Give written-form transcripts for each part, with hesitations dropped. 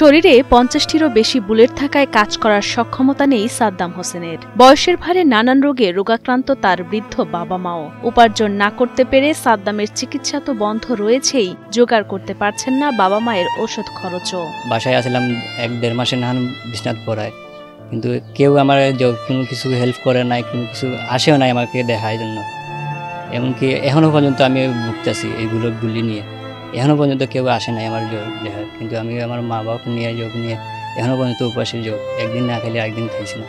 শরীরে ৫০টিরও বেশি বুলেট থাকায় কাজ করার সক্ষমতা নেই সাদ্দাম হোসেনের। বয়সের ভারে নানান রোগে রোগাক্রান্ত তার বৃদ্ধ বাবা মাও। উপার্জন না করতে পেরে সাদ্দামের চিকিৎসা তো বন্ধ রয়েছেই, জোগাড় করতে পারছেন না বাবা মায়ের ওষুধ খরচও। বাসায় আসলাম ১-১.৫ মাসে নাহান বিছনাত পড়ায়, কিন্তু কেউ আমার কোনো কিছু হেল্প করে নাই, কোনো কিছু আসেও নাই আমাকে দেখার জন্য। এমনকি এখনও পর্যন্ত আমি ভুগতেছি এইগুলো গুলি নিয়ে। এখনও পর্যন্ত কেউ আসে নাই আমার দেখার, কিন্তু আমি আমার মা বাবাকে নিয়ে যোগ নিয়ে এখনও পর্যন্ত উপাসের যোগ, একদিন না খেলে আরেকদিন খাইছি না,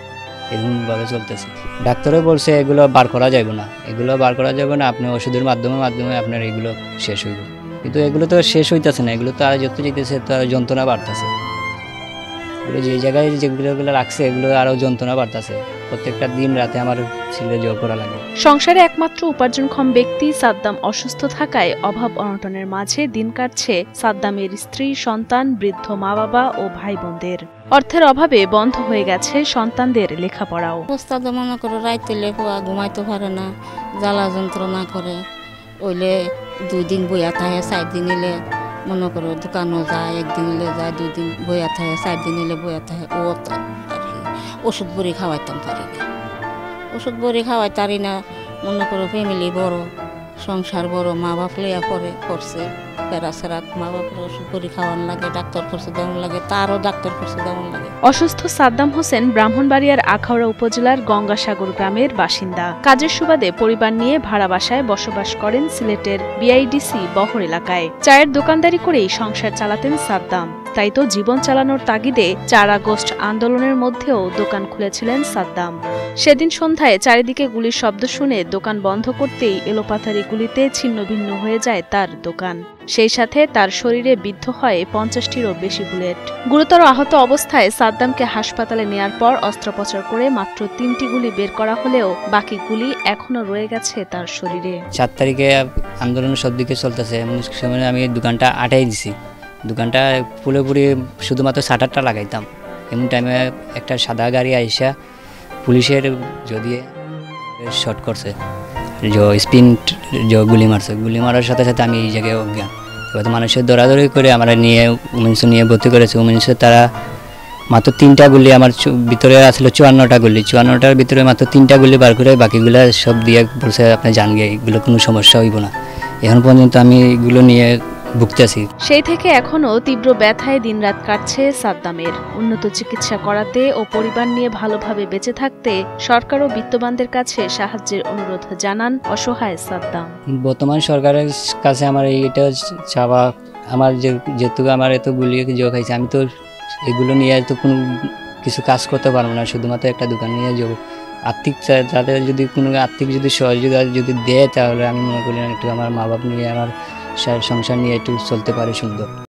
এরকমভাবে চলতেছে। ডাক্তারও বলছে এগুলো বার করা যাবে না, এগুলো বার করা যাবে না, আপনি ওষুধের মাধ্যমে আপনার এগুলো শেষ হইব। কিন্তু এগুলো তো শেষ হইতেছে না, এগুলো তো আর যত যেতেছে তো আর যন্ত্রণা বাড়তেছে। যে জায়গায় যেগুলো রাখছে এগুলো আরও যন্ত্রণা বাড়তেছে। প্রত্যেকটা দিন রাতে আমার ছেলে জোর করা লাগে। সংসারে একমাত্র উপার্জনক্ষম ব্যক্তি সাদ্দাম অসুস্থ থাকায় অভাব অনটনের মাঝে দিন কাটছে সাদ্দামের স্ত্রী, সন্তান, বৃদ্ধ মা বাবা ও ভাই বোনদের। অর্থের অভাবে বন্ধ হয়ে গেছে সন্তানদের লেখাপড়াও। ওস্তাদ মনে করো রাইতে লেখা ঘুমাইতে পারে না, জ্বালা যন্ত্রণা করে, ওইলে 2 দিন বইয়া থাকে, 4 দিন এলে মনে করো দোকানও যায়, 1 দিন এলে যায়, 2 দিন বইয়া থাকে, 4 দিন এলে বইয়া থাকে। ও আর কি ওষুধ বড়ি খাওয়াইতাম পারি না, ওষুধ বড়ি খাওয়াই পারি না। মনে করো ফ্যামিলি বড়, সংসার বড়, মা বাপ লইয়া করছে প্যারাসেরাত, মা বাপের ওষুধ বড়ি খাওয়ানো লাগে, ডাক্তার খরচ দেওয়ান লাগে, তারও ডাক্তার খরচ দেওয়ান লাগে। অসুস্থ সাদ্দাম হোসেন ব্রাহ্মণবাড়িয়ার আখাউড়া উপজেলার গঙ্গাসাগর গ্রামের বাসিন্দা। কাজের সুবাদে পরিবার নিয়ে ভাড়া বাসায় বসবাস করেন সিলেটের বিআইডিসি বহর এলাকায়। চায়ের দোকানদারি করেই সংসার চালাতেন সাদ্দাম। তাই তো জীবন চালানোর তাগিদে ৪ আগস্ট আন্দোলনের মধ্যেও দোকান খুলেছিলেন সাদ্দাম। সেদিন সন্ধ্যায় চারিদিকে গুলির শব্দ শুনে দোকান বন্ধ করতেই এলোপাথারি গুলিতে ছিন্ন ভিন্ন হয়ে যায় তার দোকান। সেই সাথে তার শরীরে বিদ্ধ হয় ৫০টিরও বেশি বুলেট। গুরুতর আহত অবস্থায় সাদ্দামকে হাসপাতালে নেয়ার পর অস্ত্রোপচার করে মাত্র ৩টি গুলি বের করা হলেও বাকি গুলি এখনো রয়ে গেছে তার শরীরে। ৭ তারিখে আন্দোলন সব দিকে চলতেছে, এমন সময় আমি দোকানটা আটাই দিছি। দোকানটা পুরোপুরি শুধুমাত্র শাটারটা লাগাইতাম। এমন টাইমে একটা সাদা গাড়ি আইসা পুলিশের যদি শর্ট করছে, স্পিন গুলি মারছে। গুলি মারার সাথে সাথে আমি এই জায়গায় অজ্ঞান। এবার মানুষের দৌড়াদৌড়ি করে আমরা নিয়ে উমেন্স নিয়ে ভর্তি করেছে। উমেন্সে তারা মাত্র 3টা গুলি, আমার ভিতরে আসলে 54টা গুলি, 54টার ভিতরে মাত্র 3টা গুলি বার করে বাকিগুলো সব দিয়ে বলছে আপনি জান গিয়ে এগুলো কোনো সমস্যা হইব না। এখন পর্যন্ত আমি এগুলো নিয়ে ভুগতেছি। সেই থেকে এখনো তীব্র ব্যথায় দিনরাত কাটছে সাদ্দামের। উন্নত চিকিৎসা করাতে ও পরিবার নিয়ে ভালোভাবে বেঁচে থাকতে সরকার ও বিত্তবানদের কাছে সাহায্যের অনুরোধ জানান অসহায় সাদ্দাম। বর্তমান সরকারের কাছে আমার এইটা চাওয়া, আমার যেহেতু আমার এত গুলি খাইছে, আমি তো এগুলো নিয়ে তো কোনো কিছু কাজ করতে পারবো না, শুধুমাত্র একটা দোকান নিয়ে যাবো। আর্থিক তাদের যদি কোনো আর্থিক যদি সহযোগিতা যদি দেয়, তাহলে আমি মনে করি একটু আমার মা বাপ নিয়ে, আমার সংসার নিয়ে একটু চলতে পারে সুন্দর।